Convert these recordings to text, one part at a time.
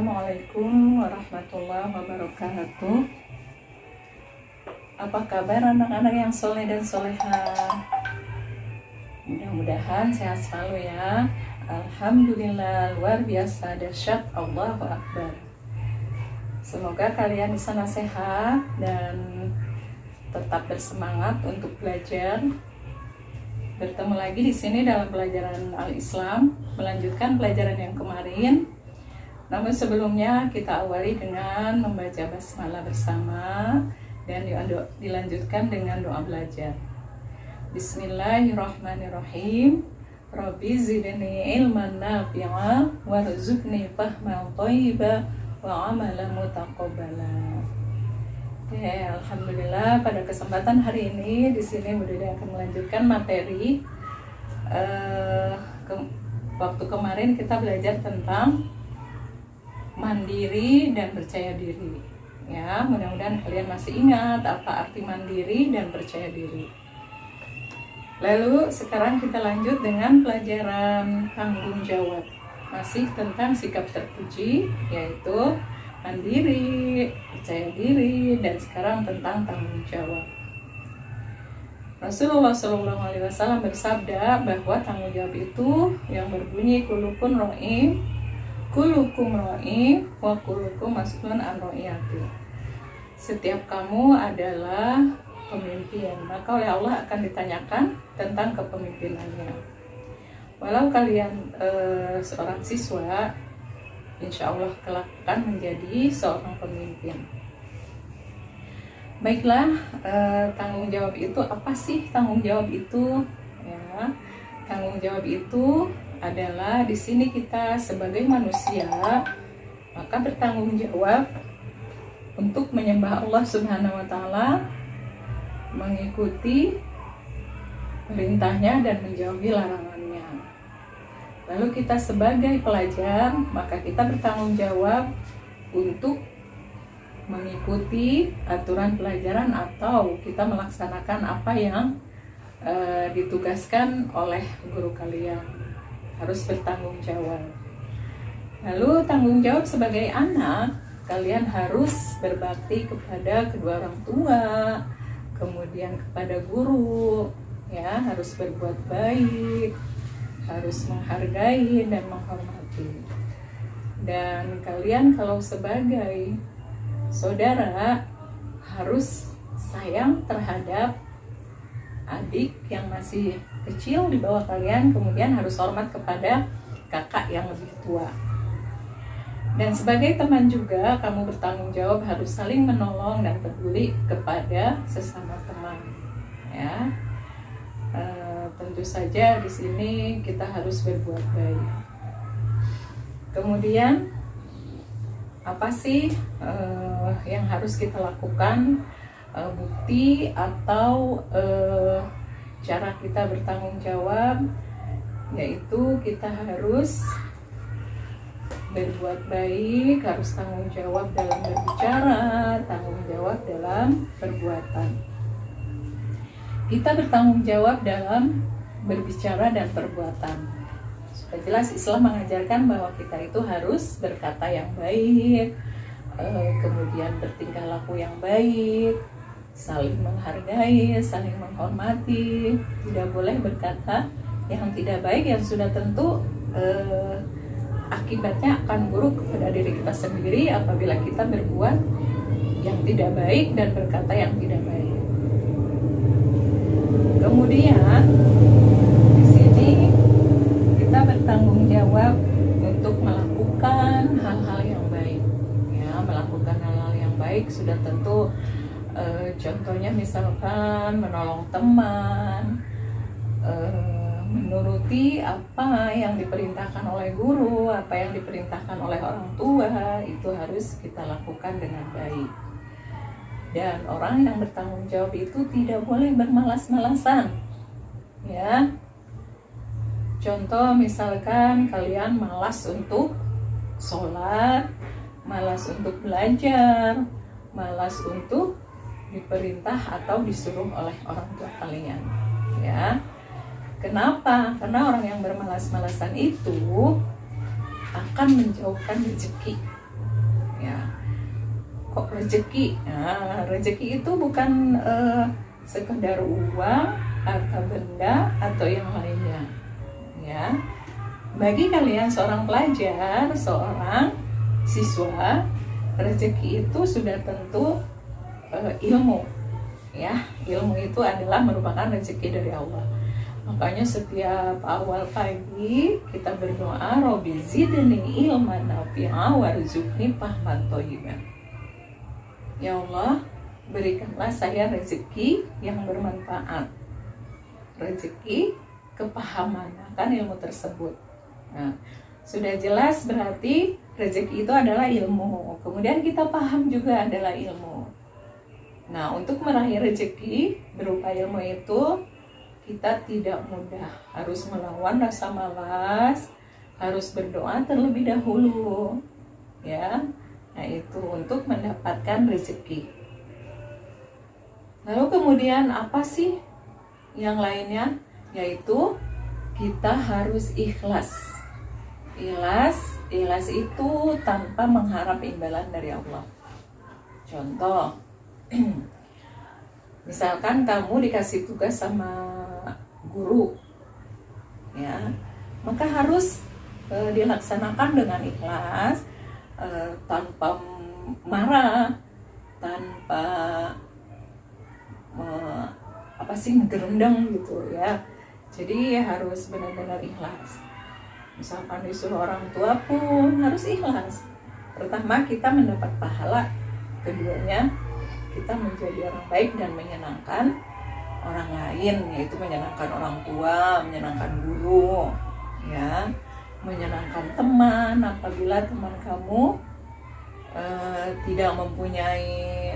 Assalamualaikum warahmatullahi wabarakatuh. Apa kabar anak-anak yang soleh dan soleha? Mudah-mudahan sehat selalu ya. Alhamdulillah, luar biasa, dahsyat, Allahu Akbar. Semoga kalian di sana sehat dan tetap bersemangat untuk belajar. Bertemu lagi di sini dalam pelajaran Al-Islam, melanjutkan pelajaran yang kemarin. Namun sebelumnya kita awali dengan membaca basmalah bersama dan dilanjutkan dengan doa belajar. Bismillahirrahmanirrahim. Rabbi zidni ilman nafi'a warzuqni fahman thayyiba wa amalan mutaqabbala. Oke, alhamdulillah pada kesempatan hari ini di sini Bunda akan melanjutkan materi. Waktu kemarin kita belajar tentang mandiri dan percaya diri. Ya, mudah-mudahan kalian masih ingat apa arti mandiri dan percaya diri. Lalu sekarang kita lanjut dengan pelajaran tanggung jawab. Masih tentang sikap terpuji, yaitu mandiri, percaya diri, dan sekarang tentang tanggung jawab. Rasulullah SAW bersabda bahwa tanggung jawab itu yang berbunyi kullukum ra'i wa kullukum mas'ulun an ra'iyati. Setiap kamu adalah pemimpin, maka oleh Allah akan ditanyakan tentang kepemimpinannya. Walau kalian seorang siswa, insya Allah kelak akan menjadi seorang pemimpin. Baiklah, tanggung jawab itu apa sih? Tanggung jawab itu, ya, tanggung jawab itu adalah di sini kita sebagai manusia maka bertanggung jawab untuk menyembah Allah Subhanahu wa Ta'ala, mengikuti perintahnya dan menjauhi larangannya. Lalu kita sebagai pelajar maka kita bertanggung jawab untuk mengikuti aturan pelajaran atau kita melaksanakan apa yang ditugaskan oleh guru kalian. Harus bertanggung jawab. Lalu tanggung jawab sebagai anak, kalian harus berbakti kepada kedua orang tua, kemudian kepada guru, ya, harus berbuat baik, harus menghargai dan menghormati. Dan kalian kalau sebagai saudara harus sayang terhadap adik yang masih kecil di bawah kalian, kemudian harus hormat kepada kakak yang lebih tua. Dan sebagai teman juga kamu bertanggung jawab harus saling menolong dan peduli kepada sesama teman. Ya, tentu saja di sini kita harus berbuat baik. Kemudian apa sih yang harus kita lakukan? Bukti atau cara kita bertanggung jawab, yaitu kita harus berbuat baik, harus tanggung jawab dalam berbicara, tanggung jawab dalam perbuatan. Kita bertanggung jawab dalam berbicara dan perbuatan. Sudah jelas Islam mengajarkan bahwa kita itu harus berkata yang baik, kemudian bertingkah laku yang baik, saling menghargai, saling menghormati, tidak boleh berkata yang tidak baik yang sudah tentu akibatnya akan buruk kepada diri kita sendiri apabila kita berbuat yang tidak baik dan berkata yang tidak baik. Kemudian di sini kita bertanggung jawab untuk melakukan hal-hal yang baik. Ya, melakukan hal-hal yang baik sudah tentu contohnya misalkan menolong teman, menuruti apa yang diperintahkan oleh guru, apa yang diperintahkan oleh orang tua, itu harus kita lakukan dengan baik. Dan orang yang bertanggung jawab itu tidak boleh bermalas-malasan. Ya, contoh misalkan kalian malas untuk sholat, malas untuk belajar, malas untuk diperintah atau disuruh oleh orang tua kalian, ya. Kenapa? Karena orang yang bermalas-malasan itu akan menjauhkan rezeki, Ya, kok rezeki? Nah, rezeki itu bukan sekedar uang atau benda atau yang lainnya. Ya, bagi kalian seorang pelajar, seorang siswa, rezeki itu sudah tentu ilmu. Ya, ilmu itu adalah merupakan rezeki dari Allah. Makanya setiap awal pagi kita berdoa, Robbi zidni ilman nafi'a warzuqni fahman thayyiban. Ya Allah, berikanlah saya rezeki yang bermanfaat, rezeki kepahaman akan ilmu tersebut. Nah, sudah jelas berarti rezeki itu adalah ilmu. Kemudian kita paham juga adalah ilmu. Nah, untuk meraih rezeki berupa ilmu itu kita tidak mudah, harus melawan rasa malas, harus berdoa terlebih dahulu, ya. Nah, itu untuk mendapatkan rezeki. Lalu kemudian apa sih yang lainnya? Yaitu kita harus ikhlas. Ikhlas itu tanpa mengharap imbalan dari Allah. Contoh, misalkan kamu dikasih tugas sama guru, ya, maka harus dilaksanakan dengan ikhlas, tanpa marah, tanpa ngerendang gitu ya. Jadi harus benar-benar ikhlas. Misalkan disuruh orang tua pun harus ikhlas. Pertama kita mendapat pahala, keduanya kita menjadi orang baik dan menyenangkan orang lain, yaitu menyenangkan orang tua, menyenangkan guru, ya, menyenangkan teman. Apabila teman kamu tidak mempunyai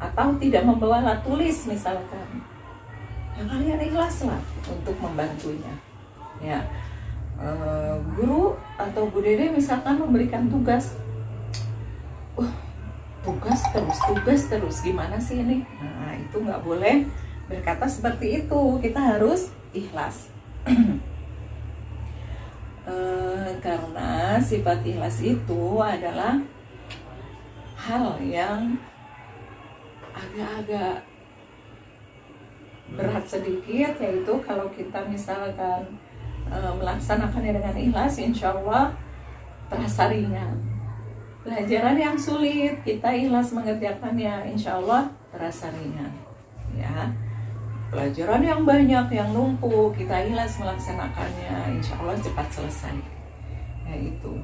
atau tidak membawa alat tulis misalkan, ya kalian ikhlaslah untuk membantunya. Ya, guru atau Bu Dede misalkan memberikan tugas, tugas terus gimana sih ini? Nah, itu nggak boleh berkata seperti itu. Kita harus ikhlas. Karena sifat ikhlas itu adalah hal yang agak-agak berat sedikit, yaitu kalau kita misalkan melaksanakannya dengan ikhlas, insya Allah terasa ringan. Pelajaran yang sulit kita ikhlas mengerjakannya, insya Allah terasa ringan, ya. Pelajaran yang banyak, yang numpuk, kita ikhlas melaksanakannya, insya Allah cepat selesai. Ya itu.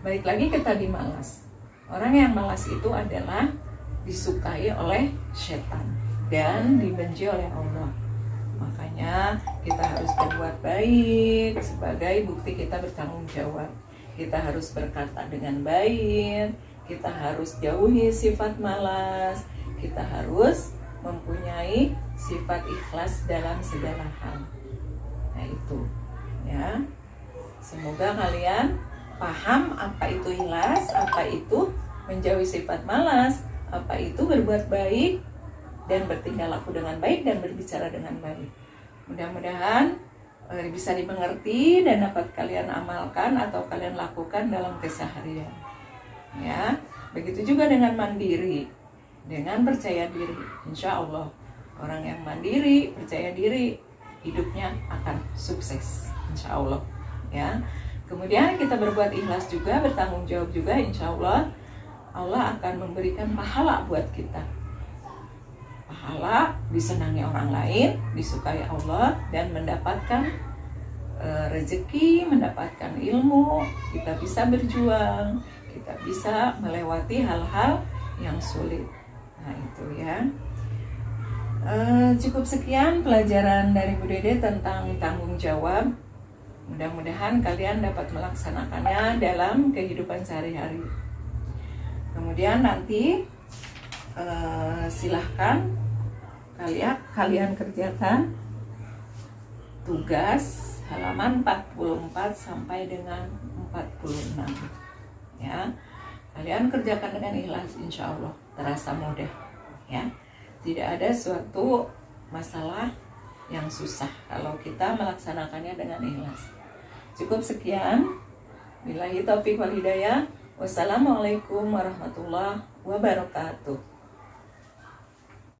Balik lagi ke tadi malas. Orang yang malas itu adalah disukai oleh setan dan dibenci oleh Allah. Makanya kita harus berbuat baik sebagai bukti kita bertanggung jawab. Kita harus berkata dengan baik, kita harus jauhi sifat malas, kita harus mempunyai sifat ikhlas dalam segala hal. Nah itu, ya. Semoga kalian paham apa itu ikhlas, apa itu menjauhi sifat malas, apa itu berbuat baik dan bertingkah laku dengan baik dan berbicara dengan baik. Mudah-mudahan bisa dimengerti dan dapat kalian amalkan atau kalian lakukan dalam keseharian. Ya, begitu juga dengan mandiri, dengan percaya diri. Insya Allah orang yang mandiri, percaya diri, hidupnya akan sukses. Insya Allah. Ya. Kemudian kita berbuat ikhlas juga, bertanggung jawab juga. Insya Allah Allah akan memberikan pahala buat kita. Pahala disenangi orang lain, disukai Allah, dan mendapatkan rezeki, mendapatkan ilmu. Kita bisa berjuang, kita bisa melewati hal-hal yang sulit. Nah itu ya. Cukup sekian pelajaran dari Bu Dede tentang tanggung jawab. Mudah-mudahan kalian dapat melaksanakannya dalam kehidupan sehari-hari. Kemudian nanti silahkan kalian kerjakan tugas halaman 44 sampai dengan 46. Ya, kalian kerjakan dengan ikhlas, insya Allah terasa mudah. Ya, tidak ada suatu masalah yang susah kalau kita melaksanakannya dengan ikhlas. Cukup sekian. Billahi taufiq wal hidayah. Wassalamualaikum warahmatullahi wabarakatuh.